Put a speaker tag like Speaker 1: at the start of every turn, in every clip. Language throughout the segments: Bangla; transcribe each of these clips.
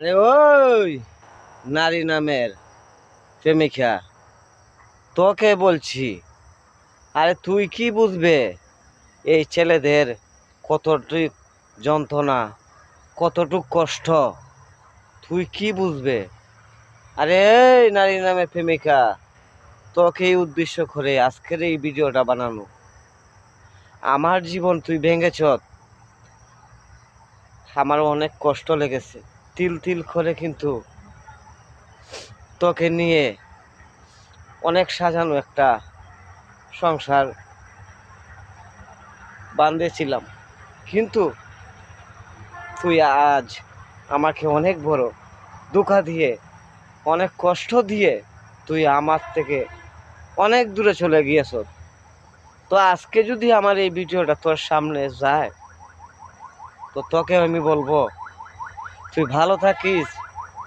Speaker 1: আরে ওই নারী নামের প্রেমিকা, তোকে বলছি। আরে তুই কি বুঝবে এই ছেলেদের কতটুক যন্ত্রণা, কতটুক কষ্ট, তুই কি বুঝবে? আরে এই নারী নামের প্রেমিকা, তোকে এই উদ্দেশ্য করে আজকের এই ভিডিওটা বানানো। আমার জীবন তুই ভেঙেছ, আমার অনেক কষ্ট লেগেছে। তিল তিল করে কিন্তু তোকে নিয়ে অনেক সাজানো একটা সংসার বাঁধেছিলাম, কিন্তু তুই আজ আমাকে অনেক বড় ধোঁকা দিয়ে, অনেক কষ্ট দিয়ে তুই আমার থেকে অনেক দূরে চলে গিয়েছ। তো আজকে যদি আমার এই ভিডিওটা তোর সামনে যায়, তো তোকে আমি বলবো তুই ভালো থাকিস,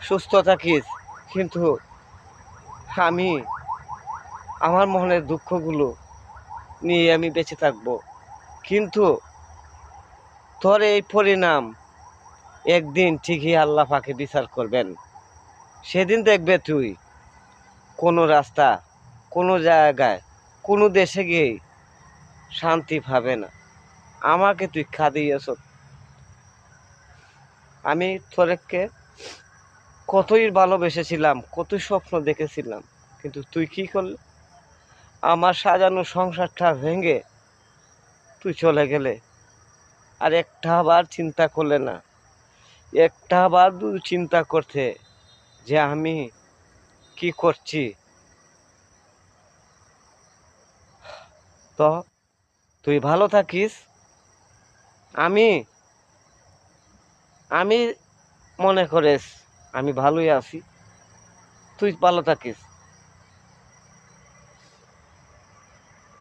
Speaker 1: সুস্থ থাকিস, কিন্তু আমি আমার মনের দুঃখগুলো নিয়ে আমি বেঁচে থাকবো। কিন্তু তোর এই পরিণাম একদিন ঠিকই আল্লাহ পাকে বিচার করবেন। সেদিন দেখবে তুই কোনো রাস্তা, কোনো জায়গায়, কোনো দেশে গিয়ে শান্তি পাবে না। আমাকে তুই খাদিয়েছ। আমি তোরকে কতই ভালোবেসেছিলাম, কতই স্বপ্ন দেখেছিলাম, কিন্তু তুই কি করলি? আমার সাজানো সংসারটা ভেঙে তুই চলে গেলে। আর একটা বার চিন্তা করলে না, একটা বার তুই চিন্তা করতে যে আমি কি করছি? তো তুই ভালো থাকিস। আমি আমি মনে করিস আমি ভালোই আছি। তুই ভালো থাকিস।